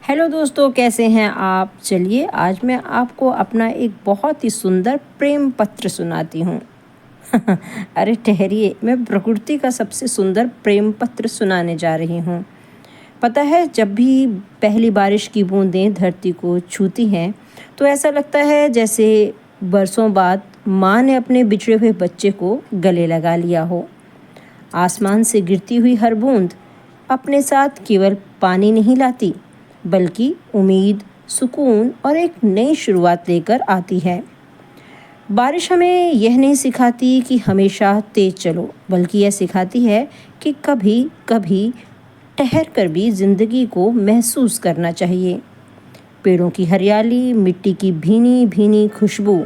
Hello दोस्तों, कैसे हैं आप। चलिए आज मैं आपको अपना एक बहुत ही सुंदर प्रेम पत्र सुनाती हूँ। अरे ठहरिए, मैं प्रकृति का सबसे सुंदर प्रेम पत्र सुनाने जा रही हूँ। पता है, जब भी पहली बारिश की बूंदें धरती को छूती हैं तो ऐसा लगता है जैसे बरसों बाद माँ ने अपने बिछड़े हुए बच्चे को गले लगा लिया हो। आसमान से गिरती हुई हर बूंद अपने साथ केवल पानी नहीं लाती, बल्कि उम्मीद, सुकून और एक नई शुरुआत लेकर आती है। बारिश हमें यह नहीं सिखाती कि हमेशा तेज चलो, बल्कि यह सिखाती है कि कभी कभी ठहर कर भी जिंदगी को महसूस करना चाहिए। पेड़ों की हरियाली, मिट्टी की भीनी भीनी खुशबू,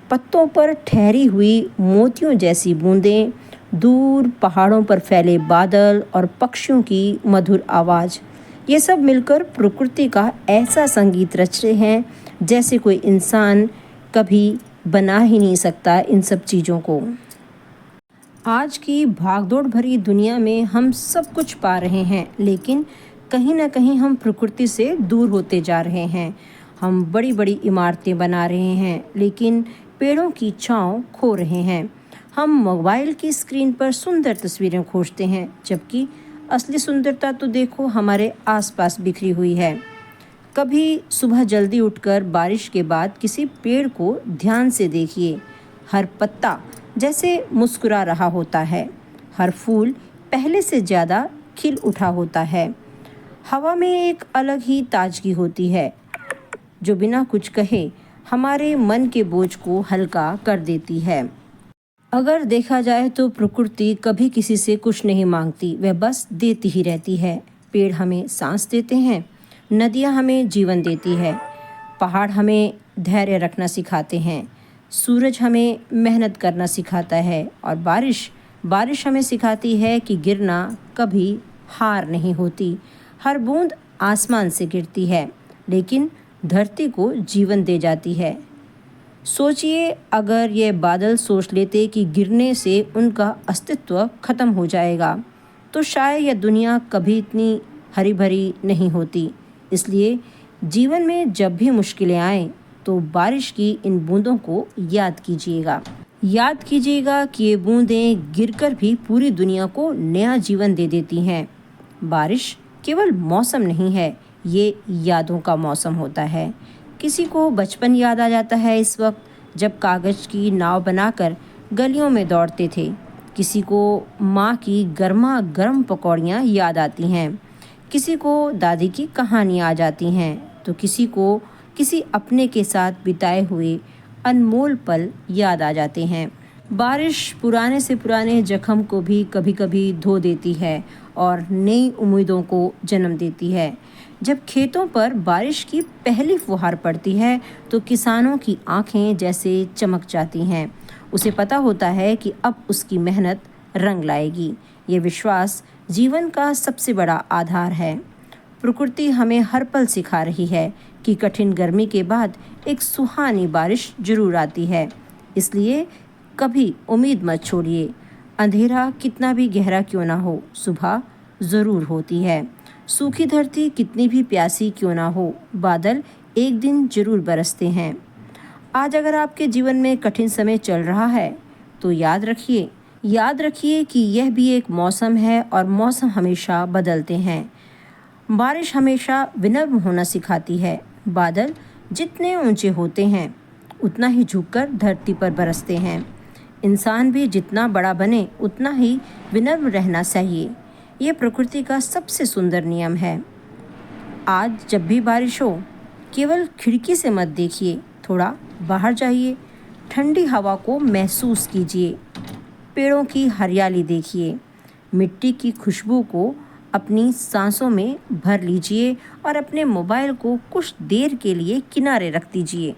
पत्तों पर ठहरी हुई मोतियों जैसी बूंदें, दूर पहाड़ों पर फैले बादल और पक्षियों की मधुर आवाज़, ये सब मिलकर प्रकृति का ऐसा संगीत रच रहे हैं जैसे कोई इंसान कभी बना ही नहीं सकता इन सब चीज़ों को। आज की भागदौड़ भरी दुनिया में हम सब कुछ पा रहे हैं, लेकिन कहीं ना कहीं हम प्रकृति से दूर होते जा रहे हैं। हम बड़ी बड़ी इमारतें बना रहे हैं, लेकिन पेड़ों की छांव खो रहे हैं। हम मोबाइल की स्क्रीन पर सुंदर तस्वीरें खोजते हैं, जबकि असली सुंदरता तो देखो हमारे आसपास बिखरी हुई है। कभी सुबह जल्दी उठकर बारिश के बाद किसी पेड़ को ध्यान से देखिए। हर पत्ता जैसे मुस्कुरा रहा होता है, हर फूल पहले से ज़्यादा खिल उठा होता है। हवा में एक अलग ही ताजगी होती है जो बिना कुछ कहे हमारे मन के बोझ को हल्का कर देती है। अगर देखा जाए तो प्रकृति कभी किसी से कुछ नहीं मांगती, वह बस देती ही रहती है। पेड़ हमें सांस देते हैं, नदियाँ हमें जीवन देती है, पहाड़ हमें धैर्य रखना सिखाते हैं, सूरज हमें मेहनत करना सिखाता है और बारिश हमें सिखाती है कि गिरना कभी हार नहीं होती। हर बूंद आसमान से गिरती है, लेकिन धरती को जीवन दे जाती है। सोचिए, अगर ये बादल सोच लेते कि गिरने से उनका अस्तित्व खत्म हो जाएगा, तो शायद यह दुनिया कभी इतनी हरी भरी नहीं होती। इसलिए जीवन में जब भी मुश्किलें आएं, तो बारिश की इन बूंदों को याद कीजिएगा। याद कीजिएगा कि ये बूंदें गिरकर भी पूरी दुनिया को नया जीवन दे देती हैं। बारिश केवल मौसम नहीं है, ये यादों का मौसम होता है। किसी को बचपन याद आ जाता है इस वक्त जब कागज़ की नाव बनाकर गलियों में दौड़ते थे। किसी को माँ की गर्मा गर्म पकौड़ियाँ याद आती हैं, किसी को दादी की कहानियाँ आ जाती हैं, तो किसी को किसी अपने के साथ बिताए हुए अनमोल पल याद आ जाते हैं। बारिश पुराने से पुराने जख्म को भी कभी कभी धो देती है और नई उम्मीदों को जन्म देती है। जब खेतों पर बारिश की पहली फुहार पड़ती है तो किसानों की आंखें जैसे चमक जाती हैं। उसे पता होता है कि अब उसकी मेहनत रंग लाएगी। ये विश्वास जीवन का सबसे बड़ा आधार है। प्रकृति हमें हर पल सिखा रही है कि कठिन गर्मी के बाद एक सुहानी बारिश जरूर आती है। इसलिए कभी उम्मीद मत छोड़िए। अंधेरा कितना भी गहरा क्यों ना हो, सुबह ज़रूर होती है। सूखी धरती कितनी भी प्यासी क्यों ना हो, बादल एक दिन जरूर बरसते हैं। आज अगर आपके जीवन में कठिन समय चल रहा है तो याद रखिए कि यह भी एक मौसम है और मौसम हमेशा बदलते हैं। बारिश हमेशा विनम्र होना सिखाती है। बादल जितने ऊंचे होते हैं उतना ही झुककर धरती पर बरसते हैं। इंसान भी जितना बड़ा बने उतना ही विनम्र रहना चाहिए। ये प्रकृति का सबसे सुंदर नियम है। आज जब भी बारिश हो, केवल खिड़की से मत देखिए, थोड़ा बाहर जाइए, ठंडी हवा को महसूस कीजिए, पेड़ों की हरियाली देखिए, मिट्टी की खुशबू को अपनी सांसों में भर लीजिए और अपने मोबाइल को कुछ देर के लिए किनारे रख दीजिए,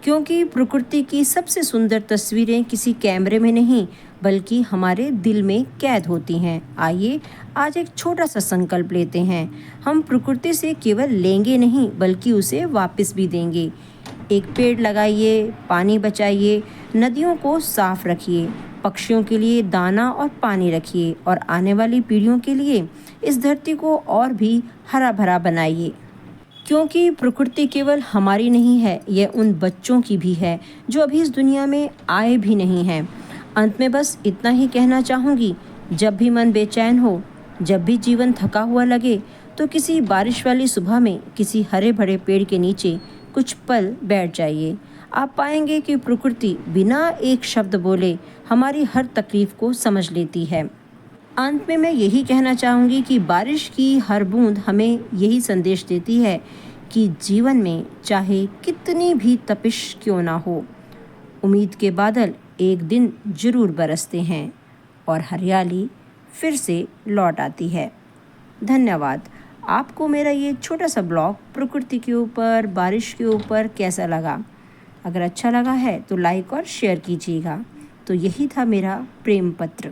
क्योंकि प्रकृति की सबसे सुंदर तस्वीरें किसी कैमरे में नहीं बल्कि हमारे दिल में कैद होती हैं। आइए आज एक छोटा सा संकल्प लेते हैं। हम प्रकृति से केवल लेंगे नहीं बल्कि उसे वापस भी देंगे। एक पेड़ लगाइए, पानी बचाइए, नदियों को साफ रखिए, पक्षियों के लिए दाना और पानी रखिए और आने वाली पीढ़ियों के लिए इस धरती को और भी हरा भरा बनाइए। क्योंकि प्रकृति केवल हमारी नहीं है, यह उन बच्चों की भी है जो अभी इस दुनिया में आए भी नहीं हैं। अंत में बस इतना ही कहना चाहूँगी, जब भी मन बेचैन हो, जब भी जीवन थका हुआ लगे, तो किसी बारिश वाली सुबह में किसी हरे भरे पेड़ के नीचे कुछ पल बैठ जाइए। आप पाएंगे कि प्रकृति बिना एक शब्द बोले हमारी हर तकलीफ को समझ लेती है। अंत में मैं यही कहना चाहूँगी कि बारिश की हर बूंद हमें यही संदेश देती है कि जीवन में चाहे कितनी भी तपिश क्यों ना हो, उम्मीद के बादल एक दिन जरूर बरसते हैं और हरियाली फिर से लौट आती है। धन्यवाद। आपको मेरा ये छोटा सा ब्लॉग प्रकृति के ऊपर, बारिश के ऊपर कैसा लगा? अगर अच्छा लगा है तो लाइक और शेयर कीजिएगा। तो यही था मेरा प्रेम पत्र।